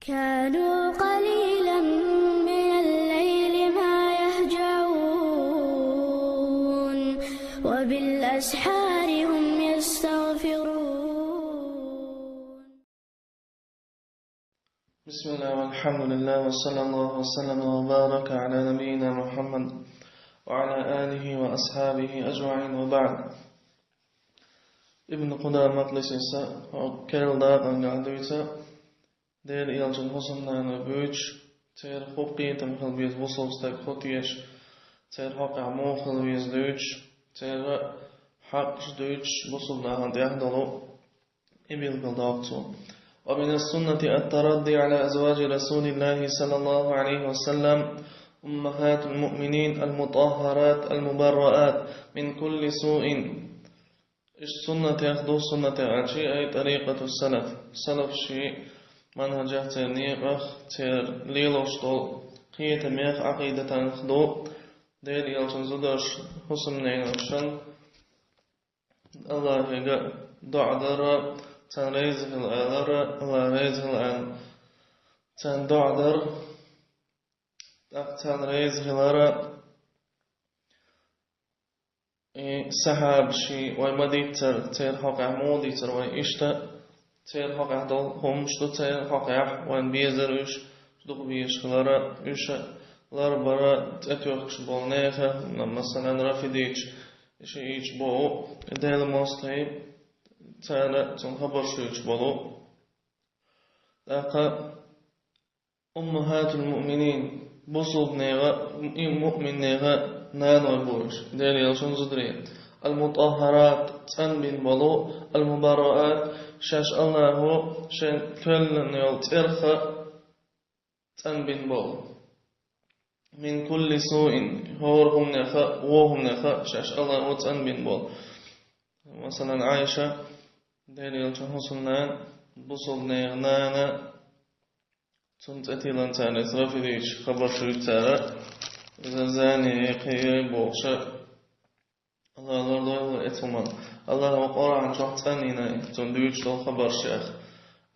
كانوا قليلا من الليل ما يهجعون وبالأسحار هم يستغفرون. بسم الله والحمد لله وصلى الله وسلم وبارك على نبينا محمد وعلى آله وأصحابه أجمعين وبعد. Ibn Qudama ise o kereldagan galduysa der yalçın hosumlarını büyüç ter hukkiyetim kılbiyiz busulstak hutiyeş ter haqqa muğıl yüzdüyüç ter haq jüdüyüç busuldagan diyahdolu ibil kıldaqtu. ومن السنة التردي على أزواج رسول الله صلى الله عليه وسلم أمهات المؤمنين المطهرات المبرآت من كل سوء. السنة ياخدو سنة عشي أي طريقة السلف سلف شيء منهجه تنيقخ تير ليلوشتو قية ميخ عقيدة نخدو دير يلشن زدرش حسن نينوشن الله يقع دعدر تن ريزه الآلر الله ريزه الآل تن دعدر تن ريزه الآلر سحاب شي ومديت تر حق عمودي تر وإشتا تر حق عدل هم شتو تر حق عح وان بيزرش شدوق بيش خلارا إشا لار برا تأتوخش بولنيخا مثلا رافديش إشي إيش بو ديل مصطي تالا تنخبر شويش بولو لقا أمهات المؤمنين بصوب نيغا مؤمن نيغا نانو بوش دير يلشن زدرين المطهرات تنبين بلو المبرآت شاش الله شن كل نيل ترخى تنبين بلو من كل سوء هورهم نخا وهم نخا شاش الله تنبين بلو مثلا عائشة دير يلشن حسنان بصوب نيغ نانا تنتأتي لن تاني ترافديش خبر شوي تارا إذا زاني قيي بوغشا الله الله اتومان الله وقال عن شخص ثانينا تنديش لو خبر شيخ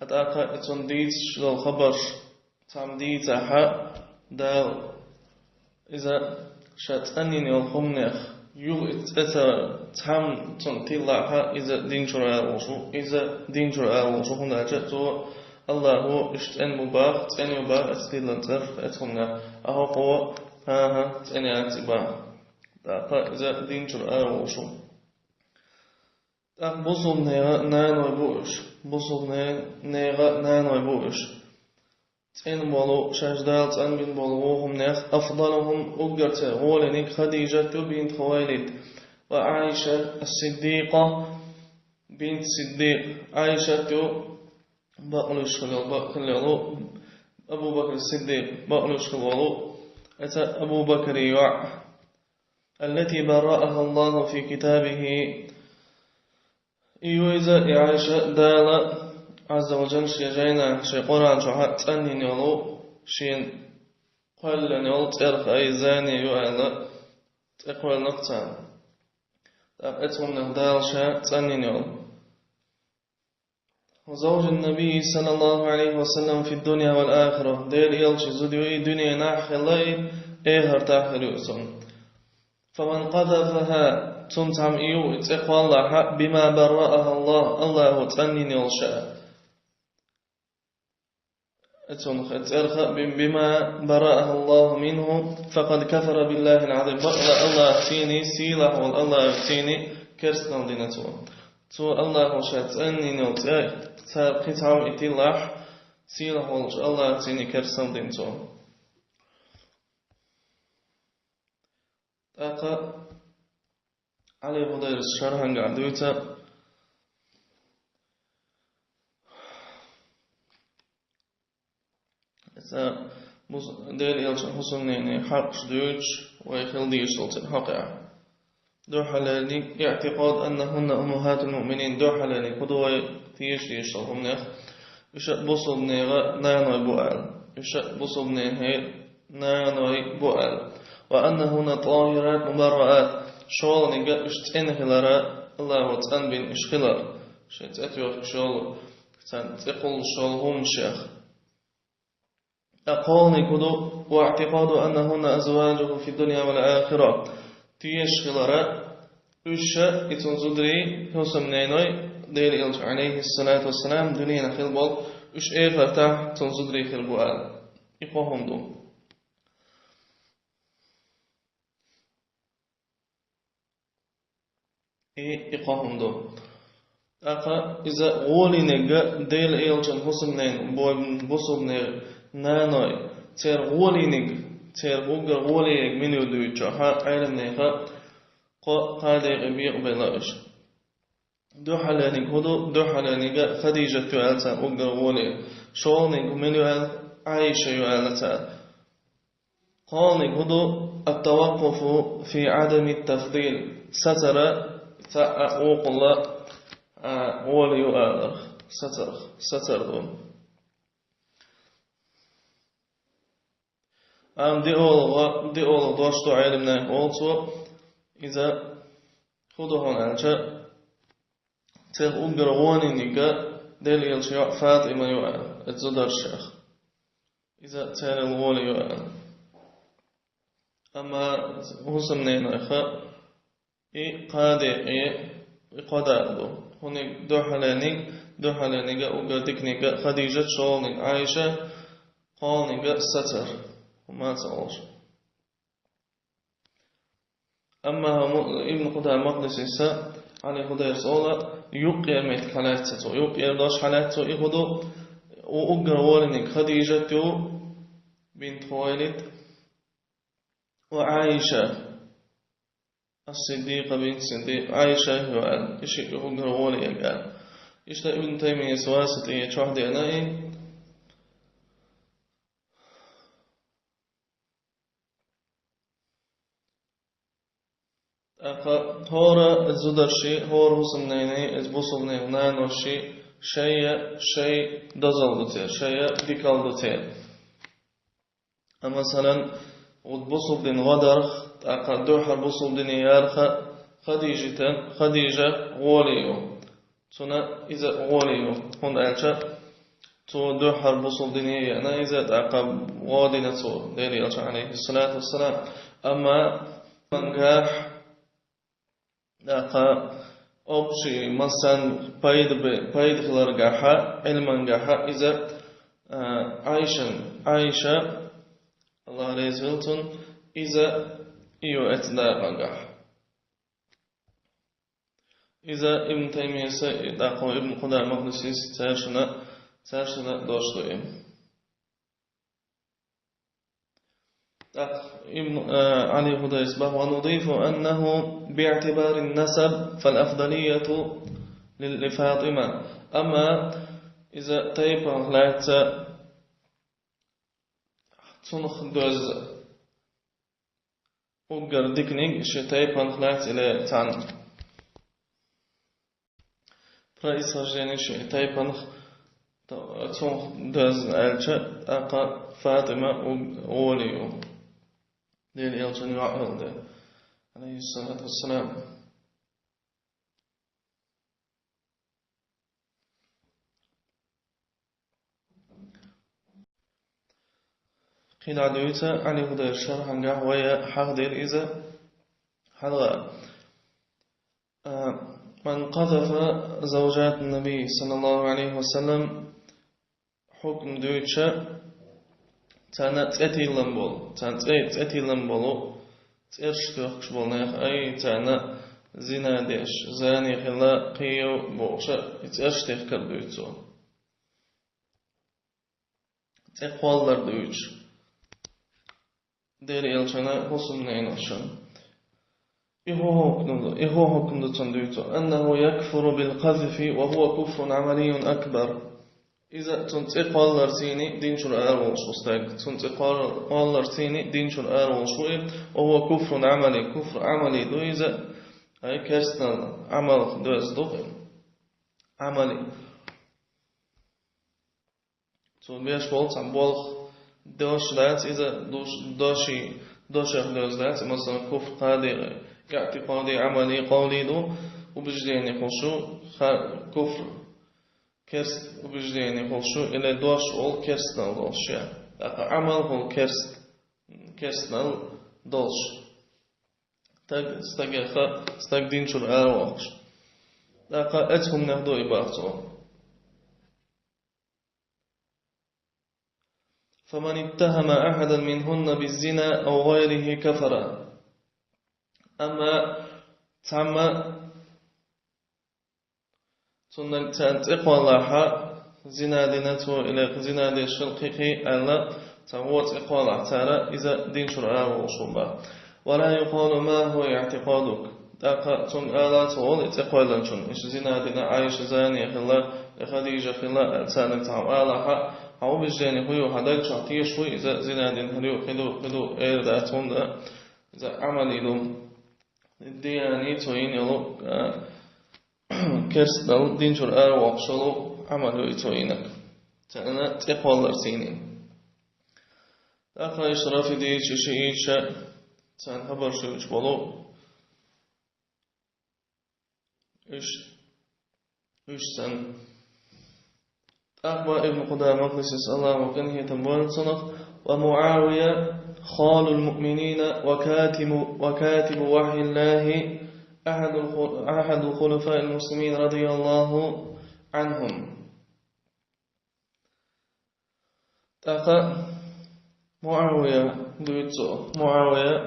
أتاقا تنديش لو خبر تمديد حق دال إذا شات أنيني الخمنخ يو إتأتى تم تنتيلاها إذا دينشر الوشو إذا دينشر الوشو هنا جاتو الله هو اشتن مباغ تن مباغ استيلن ترف اتهمنا أهو قوة ها تن اتباع داقا إذا دينشر الوشو داق بصوب نانو بوش بصوب نانو بوش تن بولو شجدال تن بين بولوهم نخ أفضلهم أقرت غولنك خديجة بنت خويلد وعائشة الصديقة بنت صديق عائشة بقلوش خلالو أبو بكر الصديق بقلوش خلالو أتى أبو بكر يوع التي برأها الله في كتابه إيوإذا عائشة دال عز وجل شيجينا شي قرآن شحات تأني نيولو شين قل نيول ترخ أي زاني يوعلا تقوى نقطان أتهم نهدال شا تأني نيول وزوج النبي صلى الله عليه وسلم في الدنيا والآخرة دير يلشي زدوي دنيا ناح الليل إيهر تاخر يؤسن فمن قذفها تنتعم إيو اتقوى الله بما برأها الله تأنين يلشاء بما برأها الله منه فقد كفر بالله العظيم الله افتيني سيلح والله افتيني كرسنا لنتوه تو الله شات أني نوتي قطعة إتلاح سيله والش الله تيني كرسن دينتو تاقا علي بدير الشرحن قعدوتا دير يلشن حسنيني حق شدوش ويخل ديشتلتن حقا دو حلالي اعتقاد أنهن أمهات المؤمنين دو حلالي قدوة تيش يشتغلهم نخ يشأ بصب نيغا نانوي بؤال يشأ بصب نيغا نانوي بؤال وأنهن طاهرات مبرآت شوال نيغا اشتنهلرا الله وتنبين اشخلر شيء تأتي شوال تقول شوال هم شيخ أقولني كدو واعتقاد أنهن أزواجه في الدنيا والآخرة تيش خلارا أشا إتون زدري حسم نينوي دير إلج عليه الصلاة والسلام دنيا خلبال أش فرتاح تون زدري خلبوال إقوهم دو إقوهم دو أقا إذا غولي نجا ديل إلجن حسم نين بوصب نير نانوي تير غولي نج تير بوغر غولي نج من يدوي جاها علم نيخا قادر بيقبلاش دو حلانيك هدو دو حلانيك خديجة يؤالتا أقر غولي شولنيك من يؤال عائشة يؤالتا قالنيك هدو التوقف في عدم التفضيل ستر تأوق الله غولي يؤال ستر دي أول دوشتو علمنا قولتو إذا خدو هون ألجأ تيغ أقر غوني نيجا ديل يلشيع فاطمة يؤال اتزدر الشيخ إذا تيغ الغولي يؤال أما حسم نيناخا قادق قدادو هونيك دو حلانيك أقر ديكنيك خديجة شولنيك عائشة قالنيك ستر وما تقولش أما ابن قدام المقدسي عليه خدير صولة يقير ميت حالاتو يقير داش حالاتو يخدو وأقر والنك خديجة بنت خويلد وعائشة الصديقة بنت صديق عائشة يوال إشي أقر والي قال إشتا ابن تيمية سواستي يشوح دي أنائي هورا الزدرشي هور حسن نيني ازبوصل نانوشي شيء دزل دوتير شيء ديكال دوتير مثلا ودبوصل دين غدرخ دوحر بوصل دين يارخ خديجة غوليو تنا إذا غوليو هون ألشا تو دوحر بوصل دين يانا إذا تعقب غادنا تو ديري عليه الصلاة والسلام أما منجاح داقا أبشي مثلا بايد خلال جاحا علما جاحا إذا عايشة الله رزقتن إذا إيو أتداقا جاحا إذا ابن تيمية داقا ابن قدام المقدسي تارشنا دوشتوين ابن علي هديس ونضيف أنه باعتبار النسب فالأفضلية لفاطمة أما إذا تيبا لا تنخ دوز أقر ديكنيك إشي تيبا لا إلى تان رئيس جاني إشي تيبا تنخ دوز ألشا أقا فاطمة أوليو دين يلجن يعقل عليه الصلاة والسلام قيل عدويتا علي هدى الشرح عن قهوية حقدر إذا حلغة من قذف زوجات النبي صلى الله عليه وسلم حكم دويتشا تانا تأتي لنبول تأتي لنبولو تأرشتوخش بولناخ أي تانا زنا ديش زاني خلا قيو بوشا تأرشتوخ كردويتو تقوالر دويتش دير إلشانا حسن نينوشن إهو حكم دويتو أنه يكفر بالقذف وهو كفر عملي أكبر إذا تنتقل لرتيني دين شر أروش مستعد تنتقل لرتيني دين شر أروش وهو كفر عملي دو إذا أي كرسنا عمل دوز دو عملي تو بيش بولت عم بولخ دوش لات إذا دوشي دوش دوز لات مثلا كفر قادر اعتقادي عملي قولي دو وبجديني خشو كفر كرست وبجديني خلشو إلى دوش أول كرست نالوش عمل هو كرسنال دولش تاج استاج دين شر أروقش لقى أتهم نهدو إبارتو فمن اتهم أحدا منهن بالزنا أو غيره كفر أما تعمى سنن تقوى الله زنا دينته إلى زنا دي الشلقيقي ألا تعوت إقوى الله تعالى إذا دين شرعه وصوبا ولا يقال ما هو اعتقادك داقا تن آلا تقول إتقوى لنشن إش زنا دينا عايش زاني خلا خديجة خلا أتسانا تعو آلا أو بالجاني هو هداك شعطية شوي إذا زنا دين هليو خلو إير داتون دا إذا عملي لهم الدياني توين يلو كرس دل دين شرعه وقشلو عملو إتوينك تأنا تقوى لرسيني داقا إشراف دي شيء تان خبر شوش بولو إيش سن أخبر ابن قدامة قصص الله وكنه تنبول صنف ومعاوية خال المؤمنين وكاتب وحي الله أحد الخلفاء المسلمين رضي الله عنهم تاقا معاوية دويتو معاوية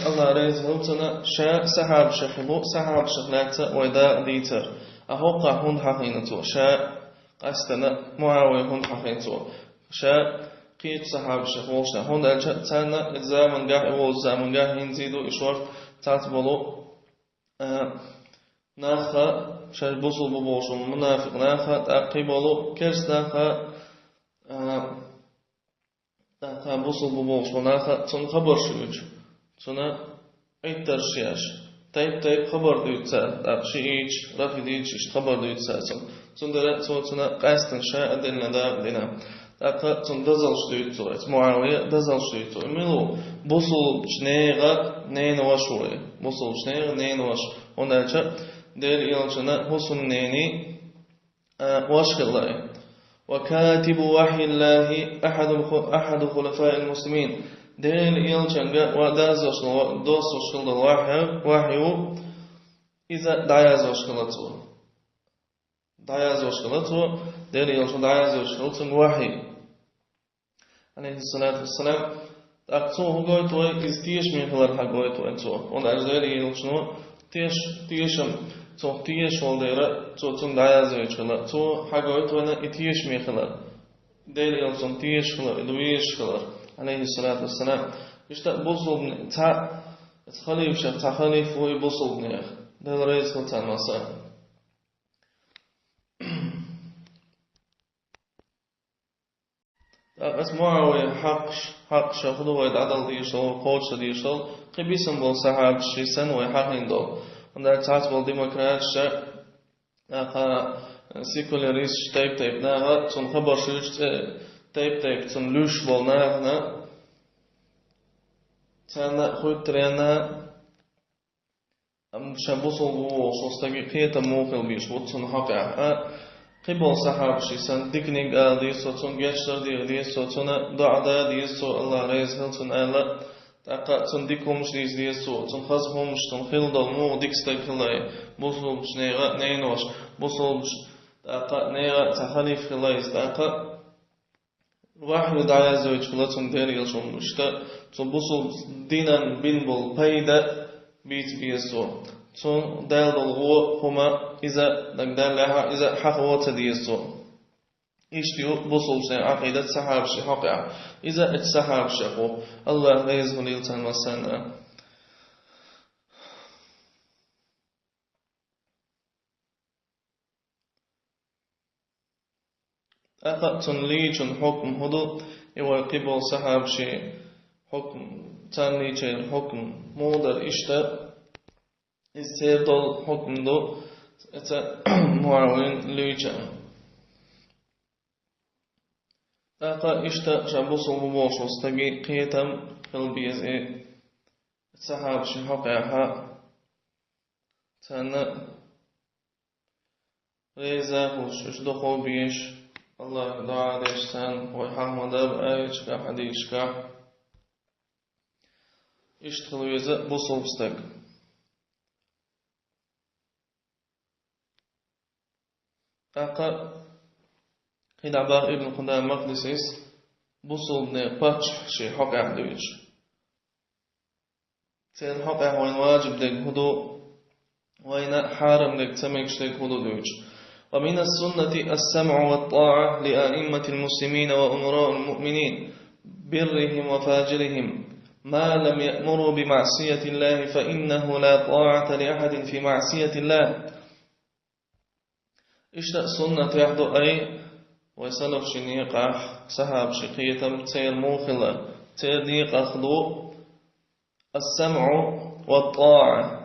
الله رئيس هلتنا شاء سحاب شخلاتا ويداء ديتر أهوقع هند حقينتو شاء قستنا معاوية هند حقينتو شاء قيت سحاب شخوشنا هند تانا الزامن قاح الزامن قاح ينزيدو إشوار تعتبلو ناخا شاش بوصل ببوشو منافق ناخا تقيبلو كرس ناخا بوصل ببوشو ناخا تن خبر شوش تنا ايتر شياش تايب خبر دويتسا تاقشي ايش رافي ديش خبر دويتسا تن درات تنا قاستن شاء دلنا دينا تاقا تن دزلش دويتسو معاوية دزلش دويتسو ميلو بوصل شنيغا نين وشوي بوصل شنيغا نين وش ونالجا دير يلجنا حسن نيني واشخلاي وكاتب وحي الله أحد خلفاء المسلمين دير يلجنا ودازوش دوسوش الوحي إذا دعيازوش خلطو دير يلجنا دعيازوش خلطو وحي عليه الصلاة والسلام أكتوه قويتوه إزتيش من خلال حقويتوه أنتوه ونالجدير يلجنا تيشم تيش والديرة تون دعيازوه خلا تو حقويتوه إتيش من خلال دير يلجنا تيش خلال إدويش خلال عليه الصلاة والسلام يشتاق بوصل بني تخليف شاف تخليف وي بوصل بني دير رئيس خلطان مساء معاوية حق شخصه ويدعدل ديشل وقوش ديشل قبيسن بول صحاب شيسن ويحقين دول وندر تعتبل ديمقراط سيكولاريس تايب ناغا تون خبر شوش تايب تون لوش بول ناغنا تانا خويت ترينا شابوصل وصوستاقي قيتا موقل بيش وطن حقا قبل صحاب شيسان ديكنيك دي صوتون جاشر دي صوتون دعدا دي صوت الله رئيس هلتون آلا تاقا تون ديكومش دي صوتون خزهمش تون خلدل مو ديكستاق خلاي بوصلش نيغا نينوش بوصلش تاقا نيغا تخليف خلايس تاقا واحد دعازوش خلاتون ديريل شمشتا تون بوصل دينان بينبول بايدا بيت بيسو تون دال بالغو هما إذا نقدر لها إذا حقوة ديسو إشتيو بوصل شيء عقيدة سحاب شيء حقع إذا اتسحاب شيء الله غيزه ليلتان وسنة أقتن ليجن حكم هدو يوقبل سحاب شيء حكم تانليجن حكم مودر إشتا استيردل حكم دو معاون ليجن أقا إشتا شابوصل ببوش وستقي قيتم قلبيز سحاب شي حقيقها تانا ريزا وش دخول بيش Allah dua deşten ve Ahmadab ayçka hadişka iştılıyızı bu solstak. Aqa Qidabaq ibn Qudam Maqdisis bu solne paç şey hak ahdiviç. Sen hak ahvin vacib dek hudu ve ina haram dek temekşdek hudu diviç. ومن السنة السمع والطاعة لأئمة المسلمين وأمراء المؤمنين برهم وفاجرهم ما لم يأمروا بمعصية الله فإنه لا طاعة لأحد في معصية الله. إشتاء سنة يحدو أي ويسلف شنيقة سحاب شقية تير موخلة تير نيقة خلو السمع والطاعة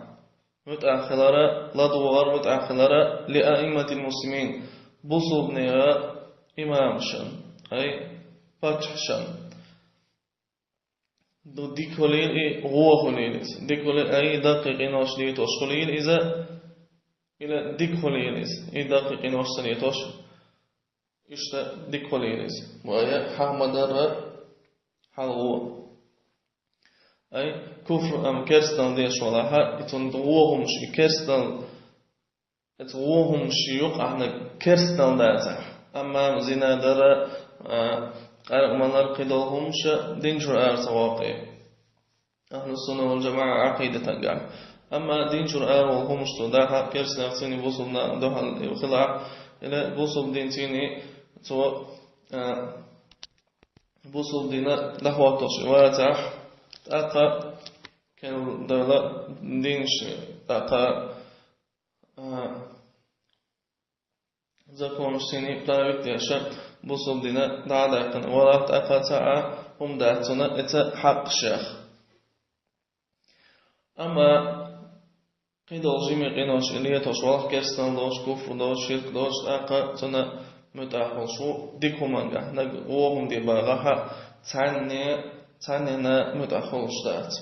متأخلرة لدوار متأخلرة لأئمة المسلمين بصوب نيرا إمام شن أي فتح شن دو ديكوليل غوه ليلس ديكوليل أي دقيق نوش ليتوش خليل إذا إلى ديكوليلس أي دقيق نوش سنيتوش إشتا ديكوليلس وهي حمدر حلوه أي كفر أم كرستان ديش ولاها يتندوهم شي كرستان يتوهم شيوق احنا كرستان دازح أما زنا در أرغمانار قيدوهم شا دينجر أرس واقع أهل السنة والجماعة عقيدة تنقع أما دينجر أر وهم شتو داها كرستان سيني بوصلنا دوها الخلع إلى بوصل دين سيني تو بوصل دينا لحواتوش واتح تاقا كان دولة دينش تاقا زكون سيني بلاويك ديشا بوصل دينا دعاقن ولا تاقا تاعا هم دعتنا اتا حق شيخ أما قيدو جيمي قينوش إليتوش والله كرستان دوش كفر دوش شرك دوش تاقا تنا متاحل شو ديكو مانجا نقوهم دي باغاها تعنينا متأخر شتات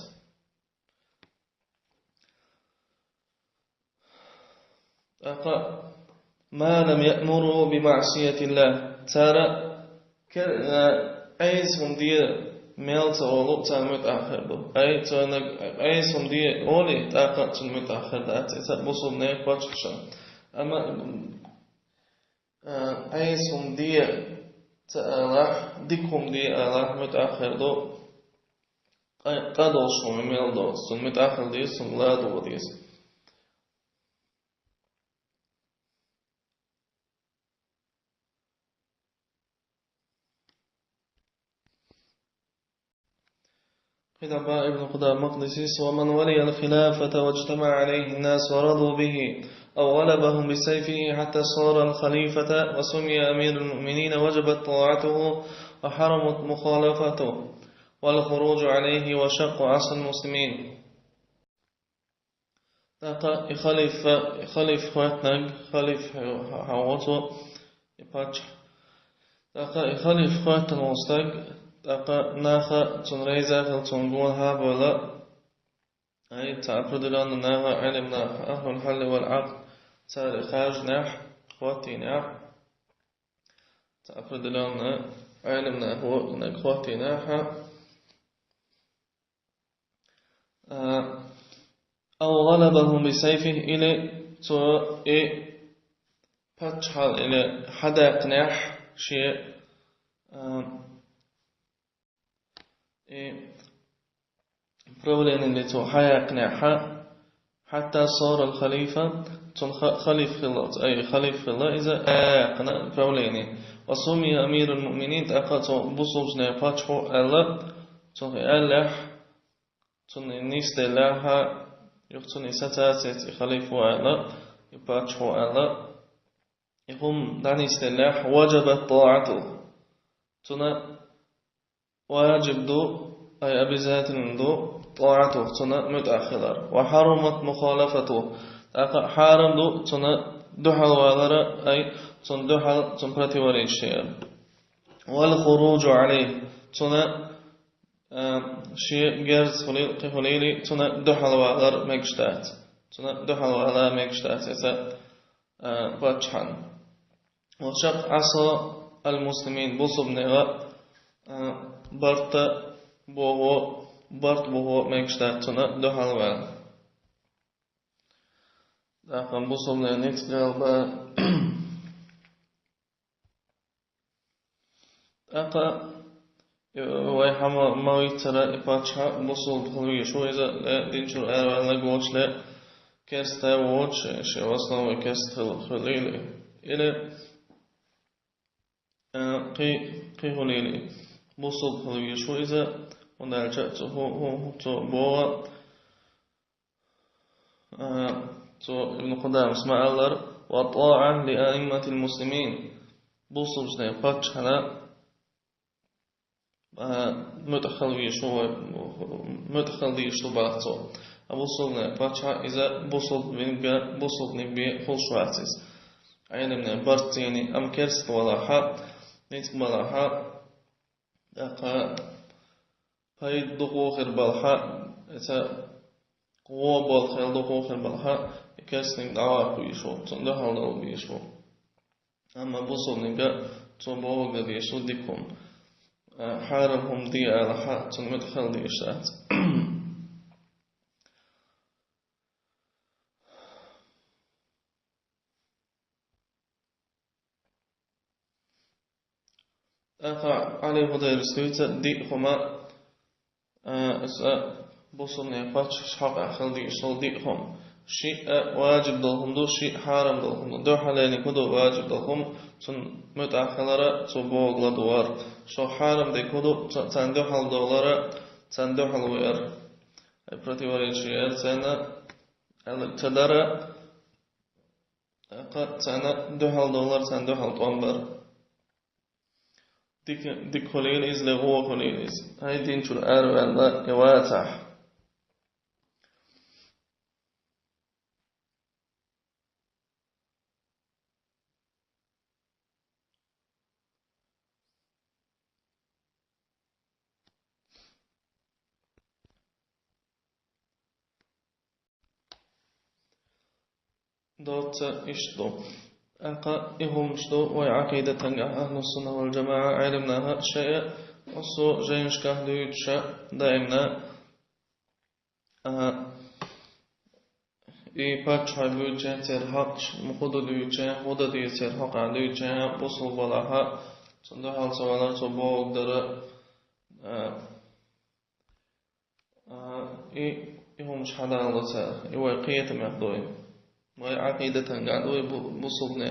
ما لم يأمروا بمعصية الله ترى أيسهم دي ميلت أولو تان متأخر دو أيسهم دي أولي تاقا تن متأخر دات بصل نيك باتششن أما أيسهم دي تألاح ديكم دي ألاح متأخر دو قدوش وميل دوس سن متأخر ديس سن لا دو ديس قيل ابن قدام مقدسيس ومن ولي الخلافة واجتمع عليه الناس ورضوا به أو غلبهم بسيفه حتى صار الخليفة وسمي أمير المؤمنين وجبت طاعته وحرمت مخالفته والخروج عليه وشق عصا المسلمين. تاقا يخلف خواتناق خلف حواتو يباتش تاقا يخلف خوات المستاق تاقا ناخا تنريزا خلطنقون هابولا أي تعبد لأن ناخا علمنا أهل الحل والعقد تاري خارج ناح خواتي ناح تعبد لأن علمنا هو إنك خواتي ناحا أو غلبهم بسيفه إلى تو باتشال إلى حدا قناح شيء برولين اللي تو حيا قناحا حتى صار الخليفة خليف خلاط أي خليف خلاط إذا قنا برولين وسمي أمير المؤمنين تأقى بصوجنا باتشو ألا تو ألح نيست لها يختني ستاتي خليفة ألا يباتشو ألا يهم دانيست لح وجبت طاعته تنا واجب دو أي أبي ذات دو طاعته تنا متأخر وحرمت مخالفته حارم دو تنا دحل وغير أي تن دحل تنبرتي وليشير والخروج عليه تنا شيء جرز خليلي تنا دحل وغير مجتات تنا دحل وغير مجتات إذا باتشان وشق عصا المسلمين بصبنا برت بوهو مكشتاتنا دهالوا لكن بصبنا نتقلبا أقا ويحما مويترا إباتشا بصل بخلوية شو إذا دينشور أروالا قوش لا كرستا ووش شي وصلا وكرستا الخليلي إلى قي خليلي بصل بخلوية شو إذا ونرجع هو بوا ابن قدام اسمع الله وطاعة لأئمة المسلمين بصل جنة باتشا مدخل ويشو بعضو أبوصلنا باتشا إذا بوصل نبي خلص وعسيس عيننا برتيني أم كرست ولا حق نيت ولا حق أقا هاي دقوخر بالحق إذا قوة بالخير دقوخر بالحق كرستنك دعوة بيشو تندهل دعوة بيشو أما بوصل نبي تنبوغ بيشو ديكم حارمهم دي على حق مدخل دي شات أقع عليه هدير سويتا دي هما بصرني باتش حق أخل دي شل دي هم شيء واجب دلهم دو شيء حارم دلهم دو حلالي كدو واجب دلهم تن متأخلرة تبوغ لدوار شو حارم دي كدو تندو حل دولارة تندو حل وير противоречие цена تدرى قد цена $2 цена $2 ديك خليل إز لغوة خليل إز هاي دين شو الأروان لا يواتح دوت إشتو أقا إهم شتو وعقيدة أهل السنة والجماعة علمناها شيء وصو جينش كهدويتش دائمنا إي باتش هايبويتش ترحق مخدو دويتش خدا دي ترحق عدويتش بصل بلاها صندوق حال سوالا صبوغ در إهم شحدا الله سار إيوه قية مهدوين وعقيدة قاعدوا بصلنا